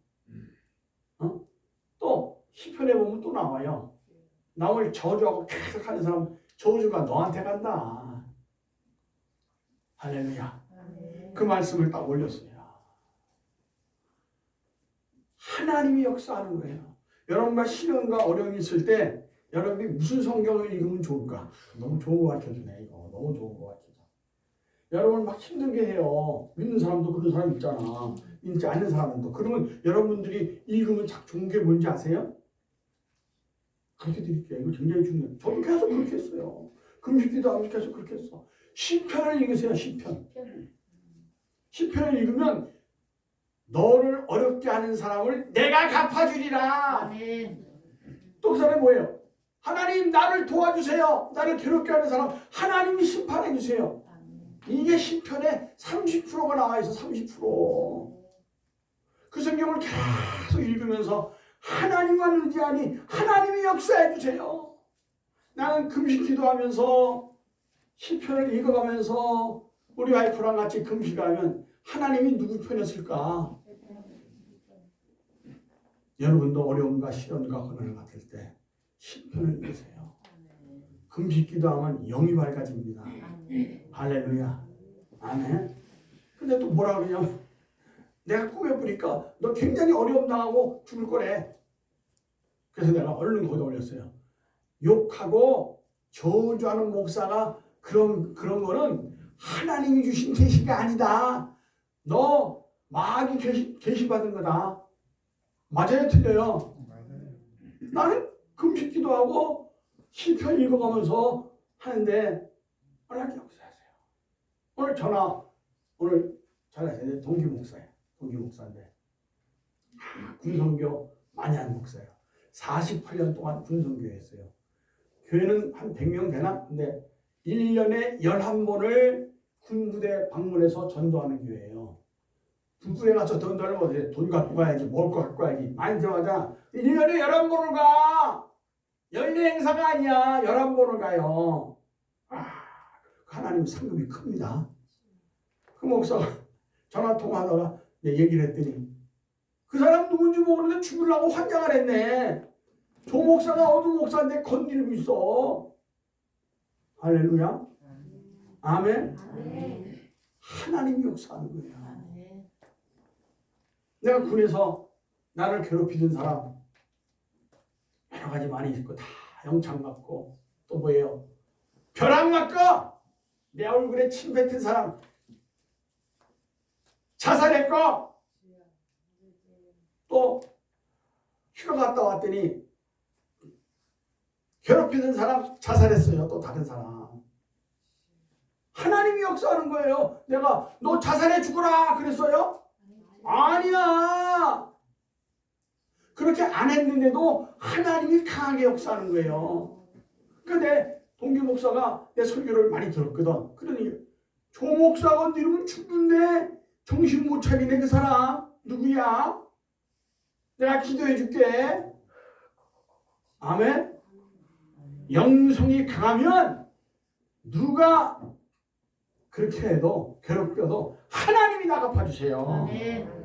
또 시편에 보면 또 나와요. 남을 저주하고 계속 하는 사람 저주가 너한테 간다. 할렐루야. 그 말씀을 딱 올렸어요. 하나님이 역사하는 거예요. 여러분과 시련과 어려움이 있을 때 여러분이 무슨 성경을 읽으면 좋을까? 너무 좋은 거 가르쳐주네. 이거 너무 좋은 거 가르쳐줘. 여러분 막 힘들게 해요. 믿는 사람도 그런 사람 있잖아. 믿지 않는 사람도. 그러면 여러분들이 읽으면 참 좋은 게 뭔지 아세요? 그렇게 드릴게요. 이거 굉장히 중요해요. 저도 계속 그렇게 했어요. 금식기도 하면서 계속 그렇게 했어. 시편을 읽으세요. 시편. 시편을 읽으면 너를 어렵게 하는 사람을 내가 갚아주리라. 또 그 사람이 뭐예요? 하나님 나를 도와주세요. 나를 괴롭게 하는 사람 하나님이 심판해 주세요. 이게 시편에 30%가 나와 있어. 30%. 그 성경을 계속 읽으면서 하나님만 의지하니 하나님이 역사해 주세요. 나는 금식 기도하면서 시편을 읽어가면서 우리 와이프랑 같이 금식하면 하나님이 누구 편에 쓸까? 여러분도 어려움과 시련과 고난을 받을 때 시편을 읽으세요. 금식 기도하면 영이 밝아집니다. 할렐루야. 아멘. 근데 또 뭐라 그러냐면 내가 꿈에 보니까 너 굉장히 어려움 당하고 죽을 거래. 그래서 내가 얼른 거기다 올렸어요. 욕하고 저주하는 목사가 그런 거는 하나님이 주신 계시가 아니다. 너 마귀 계시받은 거다. 맞아요, 틀려요? 나는 금식 기도하고 시편 읽어가면서 하는데 하나님 역사하세요. 오늘 오늘 전화 동기 목사예요. 동기 목사인데 군선교 많이 한 목사예요. 48년 동안 군선교 했어요. 교회는 한 100명 되나? 근데 1년에 11번을 군부대 방문해서 전도하는 교회예요. 군부대 가서 전도하는 거 돈 갖고 가야지, 먹을 거 갖고 가야지. 많이 들어가자. 1년에 11번을 가. 연례 행사가 아니야. 11번을 가요. 하나님 상급이 큽니다. 그 목사가 전화 통화하다가 내 얘기를 했더니 그 사람 누군지 모르는데 죽으려고 환장을 했네. 조 목사가 어느 목사인데 건드리고 있어. 할렐루야. 아멘. 하나님이 역사하는 거예요. 내가 군에서 나를 괴롭히던 사람 여러 가지 많이 있고 다 영창 맞고 또 뭐예요? 벼락 맞고 내 얼굴에 침 뱉은 사람 자살했고 또 휴가 갔다 왔더니 괴롭히던 사람 자살했어요. 또 다른 사람. 하나님이 역사하는 거예요. 내가 너 자살해 죽어라 그랬어요? 아니야. 그렇게 안 했는데도 하나님이 강하게 역사하는 거예요. 근데 동기 목사가 내 설교를 많이 들었거든. 그러니 조 목사가 이러면 죽는데 정신 못 차리네 그 사람. 누구야? 내가 기도해 줄게. 아멘. 영성이 강하면 누가 그렇게 해도 괴롭혀도 하나님이 다 갚아주세요.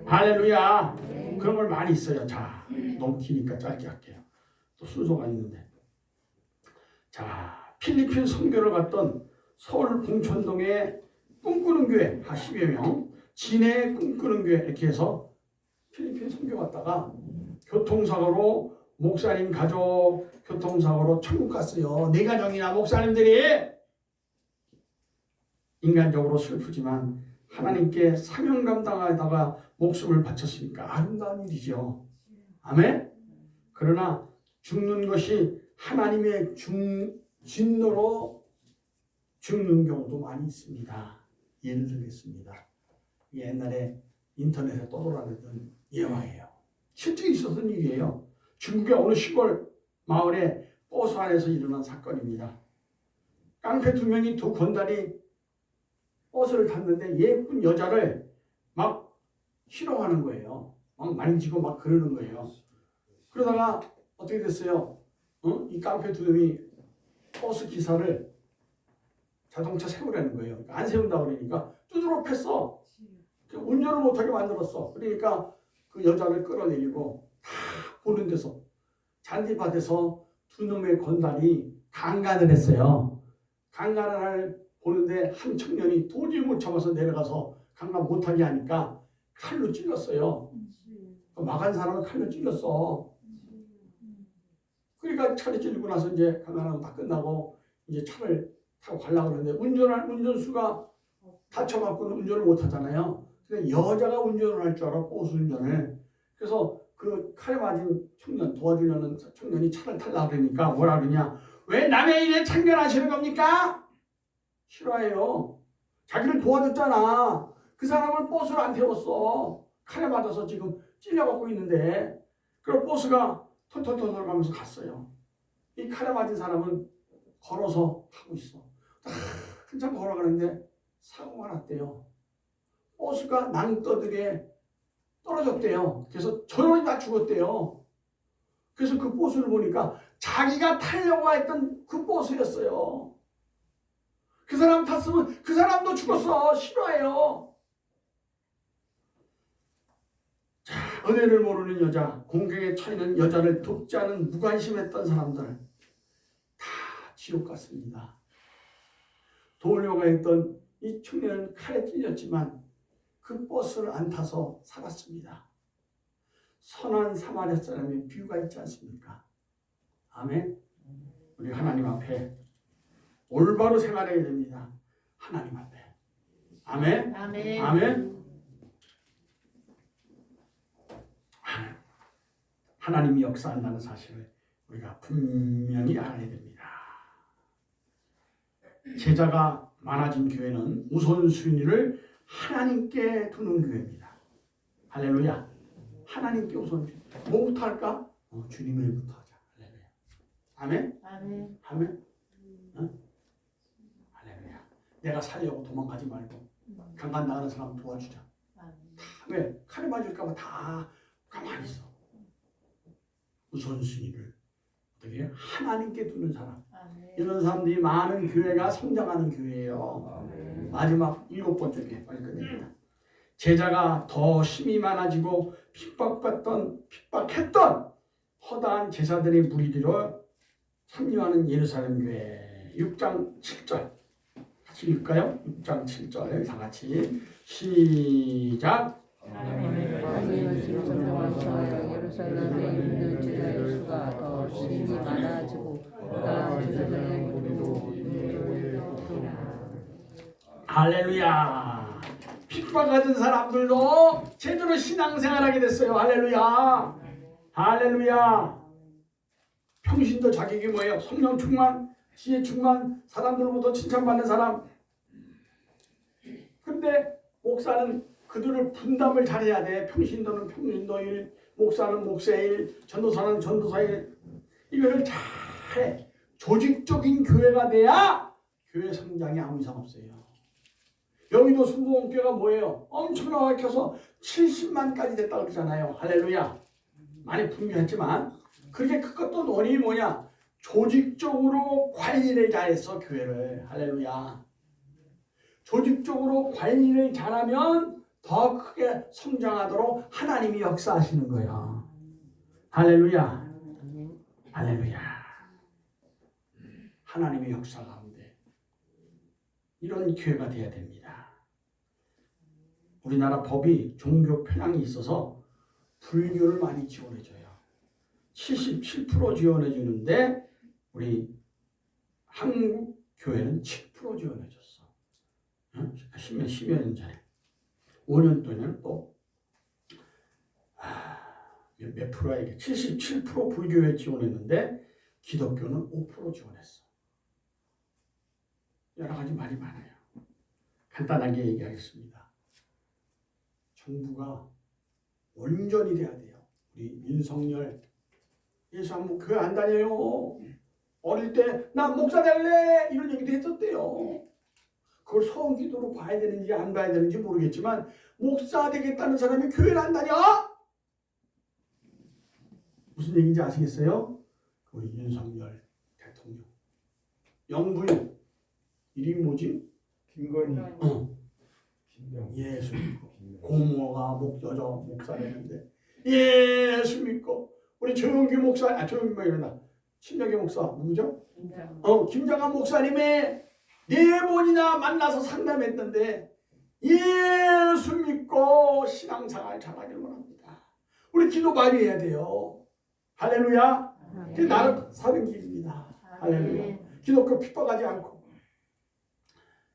할렐루야. 그런 걸 많이 있어요. 자, 너무 기니까 짧게 할게요. 또 순서가 있는데. 자, 필리핀 선교를 갔던 서울 봉천동의 꿈꾸는 교회 한 10여 명, 진해 꿈꾸는 교회 이렇게 해서 필리핀 선교 갔다가 교통사고로 목사님 가족 교통사고로 천국 갔어요. 네 가정이나 목사님들이. 인간적으로 슬프지만 하나님께 사명 감당하다가 목숨을 바쳤으니까 아름다운 일이죠. 아멘. 그러나 죽는 것이 하나님의 진노로 죽는 경우도 많이 있습니다. 예를 들겠습니다. 옛날에 인터넷에 떠돌아다니던 예화예요. 실제 있었던 일이에요. 중국의 어느 시골 마을에 버스 안에서 일어난 사건입니다. 깡패 2명이 두 건달이 버스를 탔는데 예쁜 여자를 막 희롱하는 거예요. 막 만지고 막 그러는 거예요. 그러다가 어떻게 됐어요? 이 깡패 2명이 버스 기사를 자동차 세우라는 거예요. 그러니까 안 세운다 그러니까 두드러 팼어. 운전을 못하게 만들었어. 그러니까 그 여자를 끌어내리고 다 보는 데서 잔디밭에서 두 놈의 건달이 강간을 했어요. 강간을 보는데 한 청년이 도저히 못 참아서 내려가서 강간 못하게 하니까 칼로 찔렀어요. 막한 사람은 칼로 찔렀어. 그러니까 차를 찔리고 나서 이제 강간하고 다 끝나고 이제 차를 타고 가려고 그러는데 운전수가 다쳐갖고는 운전을 못하잖아요. 근데 여자가 운전을 할 줄 알아, 버스 운전을. 그래서 그 칼에 맞은 청년, 도와주려는 청년이 차를 타려고 그러니까 뭐라 그러냐. 왜 남의 일에 참견하시는 겁니까? 싫어해요. 자기를 도와줬잖아. 그 사람을 버스를 안 태웠어. 칼에 맞아서 지금 찔려갖고 있는데. 그럼 버스가 털털털 가면서 갔어요. 이 칼에 맞은 사람은 걸어서 가고 있어. 한참 걸어가는데 사고가 났대요. 버스가 낭떠득에 떨어졌대요. 그래서 저놈이 다 죽었대요. 그래서 그 버스를 보니까 자기가 타려고 했던 그 버스였어요. 그 사람 탔으면 그 사람도 죽었어. 싫어해요. 자, 은혜를 모르는 여자, 공경에 처해있는 여자를 돕지 않은 무관심했던 사람들 다 지옥 갔습니다. 도우려고 했던 이 청년은 칼에 찔렸지만 그 버스를 안 타서 살았습니다. 선한 사마리아 사람의 비유가 있지 않습니까? 아멘. 우리 하나님 앞에 올바로 생활해야 됩니다. 하나님 앞에. 아멘. 아멘. 아멘. 하나님이 역사한다는 사실을 우리가 분명히 알아야 됩니다. 제자가 많아진 교회는 우선순위를 하나님께 두는 교회입니다. 할렐루야. 하나님께 우선순위. 뭐부터 할까? 주님의 일부터 하자. 할렐루야. 아멘? 아멘. 아멘? 할렐루야. 내가 살려고 도망가지 말고 강간 나가는 사람 도와주자. 아멘. 왜? 칼에 맞을까봐 다 가만히 있어. 우선순위를 어떻게 하나님께 두는 사람. 아멘. 이런 사람들이 많은 교회가 성장하는 교회예요. 마지막 7번째 게 빨리 끝냅니다. 제자가 더 힘이 많아지고 핍박했던 허다한 제사들의 무리들을 합류하는 예루살렘 교회 6장 7절 같이 읽을까요? 6장 7절 다 같이 시작. 하나님을 지켜서 예루살렘에 있는 제자의 수가 더 힘이 많아지고 나 제자들의 무리도 할렐루야. 핍박받은 사람들도 제대로 신앙생활하게 됐어요. 할렐루야. 할렐루야. 평신도 자격이 뭐예요? 성령 충만, 지혜 충만, 사람들로부터 칭찬받는 사람. 근데 목사는 그들을 분담을 잘해야 돼. 평신도는 평신도일, 목사는 목사일, 전도사는 전도사일. 이거를 잘해. 조직적인 교회가 돼야 교회 성장이 아무 이상 없어요. 여의도 순복음교회가 뭐예요? 엄청나게 커서 70만까지 됐다고 그러잖아요. 할렐루야. 많이 분명했지만 그렇게 그것도 원인이 뭐냐? 조직적으로 관리를 잘했어 교회를. 할렐루야. 조직적으로 관리를 잘하면 더 크게 성장하도록 하나님이 역사하시는 거야. 할렐루야. 할렐루야. 하나님의 역사 가운데 이런 교회가 되어야 됩니다. 우리나라 법이 종교 편향이 있어서 불교를 많이 지원해줘요. 77% 지원해주는데 우리 한국 교회는 7% 지원해줬어. 10여 년 전에. 5년 동안 또 몇 프로에게 77% 불교에 지원했는데 기독교는 5% 지원했어. 여러 가지 말이 많아요. 간단하게 얘기하겠습니다. 정부가 온전히 돼야 돼요. 우리 윤석열 예수 한 번 교회 안 다녀요. 어릴 때 나 목사 될래 이런 얘기도 했었대요. 그걸 소원기도로 봐야 되는지 안 봐야 되는지 모르겠지만 목사 되겠다는 사람이 교회를 안 다녀? 무슨 얘기인지 아시겠어요? 우리 윤석열 대통령 영부인 이름이 뭐지? 김건희. 김병. 예수 믿고 고모가 목사 되는데 예수 믿고 우리 조용기 목사 조용기 뭐 이러나 신명기 목사 누구죠? 김장한 목사님의 4번이나 만나서 상담했는데 예수 믿고 신앙생활 잘하길 원합니다. 우리 기도 많이 해야 돼요. 할렐루야. 그게 나를 사는 길입니다. 할렐루야. 기독교 핍박하지 않고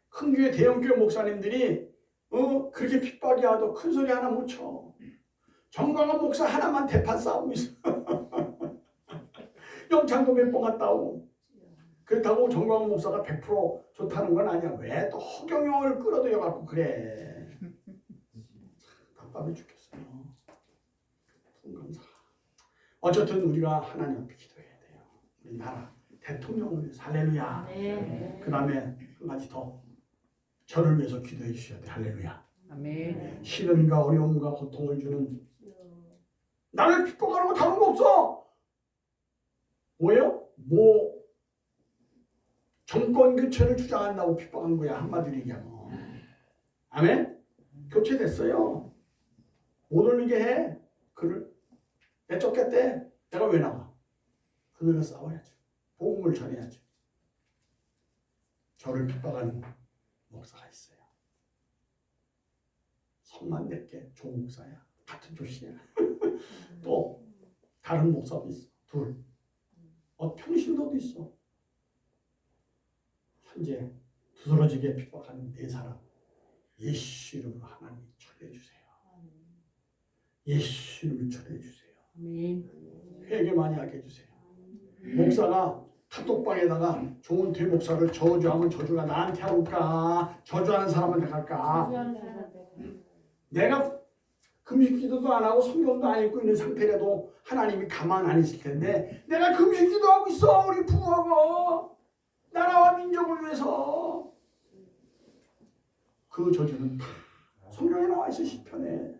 큰 교회 대형교회 목사님들이 그렇게 핍박이 와도 큰 소리 하나 못 쳐. 정광훈 목사 하나만 대판 싸우고 있어. 영창도 몇 번 갔다 오고. 그렇다고 정광훈 목사가 100% 좋다는 건 아니야. 왜 또 허경영을 끌어들여갖고 그래. 답답해 죽겠어요. 감사. 어쨌든 우리가 하나님 앞에 기도해야 돼요. 우리 나라 대통령을 위해서. 할렐루야. 그 다음에 한 가지 더. 저를 위해서 기도해 주셔야 돼. 할렐루야. 아멘. 시련과 어려움과 고통을 주는 나를 핍박하는 거 다른 거 없어. 뭐예요? 정권 교체를 주장한다고 핍박한 거야. 한마디로 얘기하면. 아멘? 교체됐어요. 못 올리게 해. 그를 내쫓겠대. 내가 왜 나가? 그들과 싸워야죠. 복음을 전해야죠. 저를 핍박하는 목사가 있어요. 성만 낼게 좋은 목사야. 같은 조씨야. 또 다른 목사도 있어. 둘. 평신도도 있어. 현재 두드러지게 핍박하는 4사람. 예수 이름으로 하나님 처리해 주세요. 예수 이름으로 처리해 주세요. 아멘. 회개 많이 하게 해주세요. 목사가 카톡방에다가 좋은 대목사를 저주하면 저주가 나한테 올까? 저주하는 사람한테 갈까? 내가 금식기도도 안 하고 성경도 안 읽고 있는 상태라도 하나님이 가만 안 있을 텐데 내가 금식기도 하고 있어. 우리 부부하고 나라와 민족을 위해서. 그 저주는 다 성경에 나와 있어. 시편에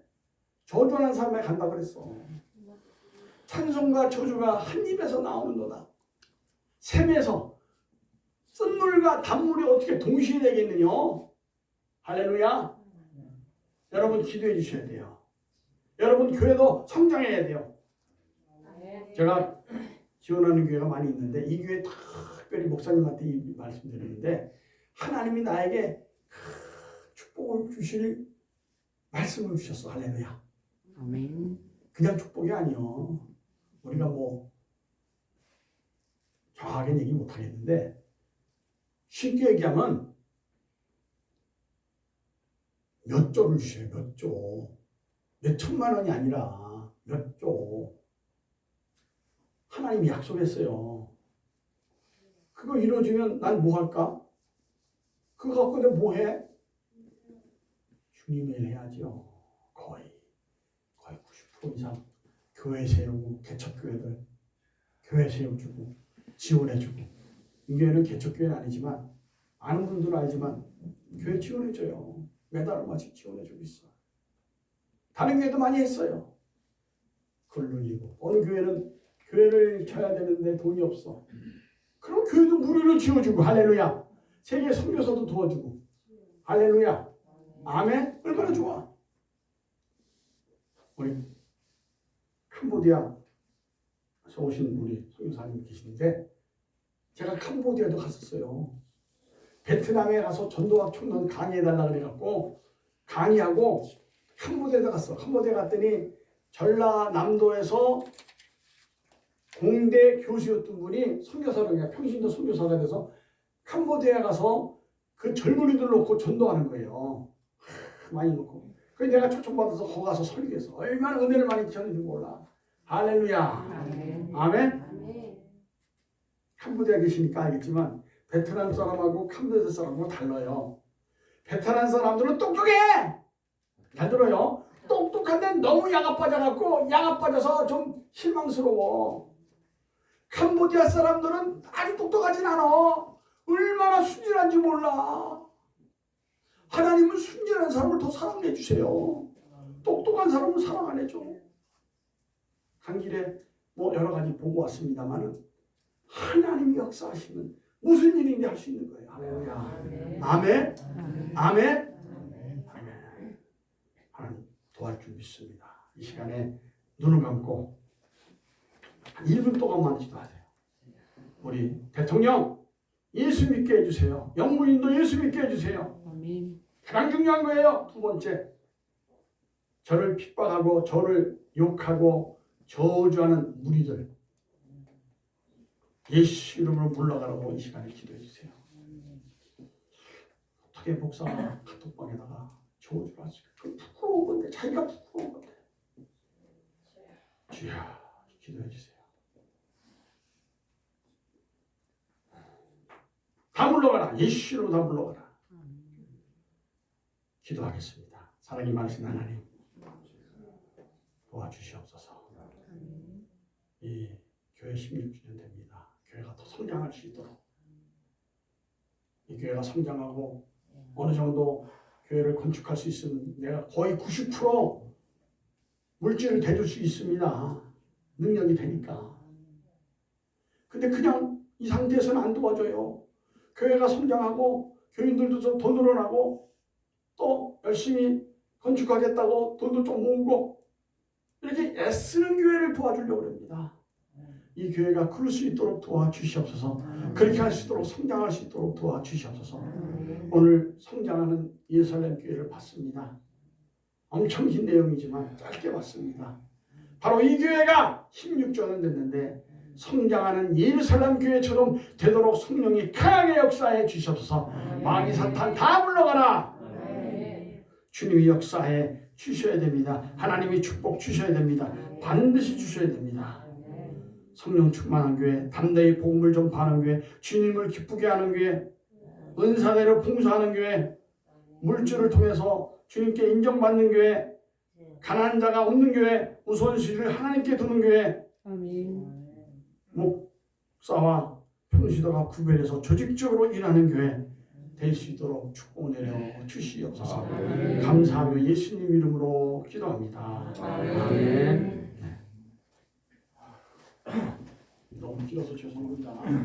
저주하는 사람에 간다 그랬어. 찬송과 저주가 한 입에서 나오는도다. 샘에서 쓴물과 단물이 어떻게 동시에 되겠느냐. 할렐루야. 여러분 기도해 주셔야 돼요. 여러분 교회도 성장해야 돼요. 제가 지원하는 교회가 많이 있는데 이 교회 특별히 목사님한테 이 말씀드리는데 하나님이 나에게 축복을 주실 말씀을 주셨어. 할렐루야. 아멘. 그냥 축복이 아니요. 우리가 뭐 정확하게 얘기 못하겠는데 쉽게 얘기하면 몇 조를 주셔요. 몇 조. 몇 천만 원이 아니라 몇 조. 하나님이 약속했어요. 그거 이루어지면 난 뭐 할까? 그거 갖고 내가 뭐 해? 주님의 일 해야죠. 거의 90% 이상 교회 세우고 개척교회들 교회 세워주고 지원해주고 이 교회는 개척교회는 아니지만 아는 분들은 알지만 교회 지원해줘요. 매달 얼마씩 지원해주고 있어. 다른 교회도 많이 했어요. 그걸 늘리고 어느 교회는 교회를 쳐야 되는데 돈이 없어. 그럼 교회도 무료로 지어주고 할렐루야. 세계 선교사도 도와주고 할렐루야. 아멘. 얼마나 좋아. 우리 캄보디아에서 오신 우리 선교사님 계시는데 제가 캄보디아도 갔었어요. 베트남에 가서 전도학 총론 강의해달라 그래갖고 강의하고 캄보디아에 갔어. 캄보디아 갔더니 전라남도에서 공대 교수였던 분이 선교사로 그냥 평신도 선교사가 돼서 캄보디아에 가서 그 젊은이들 놓고 전도하는 거예요. 많이 놓고. 그래서 내가 초청받아서 거기 가서 설교해서 얼마나 은혜를 많이 전해준 줄 몰라. 할렐루야. 아멘. 캄보디아 계시니까 알겠지만 베트남 사람하고 캄보디아 사람하고 달라요. 베트남 사람들은 똑똑해. 잘 들어요. 똑똑한데 너무 야가 빠져갖고 야가 빠져서 좀 실망스러워. 캄보디아 사람들은 아주 똑똑하진 않아. 얼마나 순진한지 몰라. 하나님은 순진한 사람을 더 사랑해 주세요. 똑똑한 사람은 사랑 안 해줘. 간 길에 뭐 여러 가지 보고 왔습니다만은 하나님이 역사하시면 무슨 일인지 할 수 있는 거예요. 할렐루야. 아멘. 아멘. 아멘. 하나님 도와줄 줄 믿습니다. 이 시간에 눈을 감고 한 1분 동안만 기도하세요. 우리 대통령 예수 믿게 해주세요. 영부인도 예수 믿게 해주세요. 아멘. 가장 중요한 거예요. 두 번째, 저를 핍박하고 저를 욕하고 저주하는 무리들 예수 이름으로 물러가라고 이 시간에 기도해 주세요. 어떻게 목사가 카톡방에다가 저주를 하지? 그 부끄러운 건데, 자기가 부끄러운 건데. 주야, 기도해 주세요. 다 물러가라. 예수 이름으로 다 물러가라. 기도하겠습니다. 사랑이 많으신 하나님 도와주시옵소서. 이 교회 16주년 됩니다. 교회가 더 성장할 수 있도록 이 교회가 성장하고 어느 정도 교회를 건축할 수 있으면 내가 거의 90% 물질을 대줄 수 있습니다. 능력이 되니까. 근데 그냥 이 상태에서는 안 도와줘요. 교회가 성장하고 교인들도 좀 더 늘어나고 또 열심히 건축하겠다고 돈도 좀 모으고 이렇게 애쓰는 교회를 도와주려고 합니다. 이 교회가 그럴 수 있도록 도와주시옵소서. 그렇게 할 수 있도록 성장할 수 있도록 도와주시옵소서. 오늘 성장하는 예루살렘 교회를 봤습니다. 엄청 긴 내용이지만 짧게 봤습니다. 바로 이 교회가 16주년 됐는데 성장하는 예루살렘 교회처럼 되도록 성령이 강하게 역사해 주시옵소서. 마귀 사탄 다 물러가라. 주님이 역사해 주셔야 됩니다. 하나님이 축복 주셔야 됩니다. 반드시 주셔야 됩니다. 성령 충만한 교회, 담대히 복음을 전파하는 교회, 주님을 기쁘게 하는 교회, 은사대로 봉사하는 교회, 물질을 통해서 주님께 인정받는 교회, 가난한 자가 없는 교회, 우선순위를 하나님께 두는 교회, 아멘. 목사와 평시도가 구별해서 조직적으로 일하는 교회 될 수 있도록 축복 내려 주시옵소서. 감사하며 예수님 이름으로 기도합니다. 아멘. 너무 길어서 죄송합니다.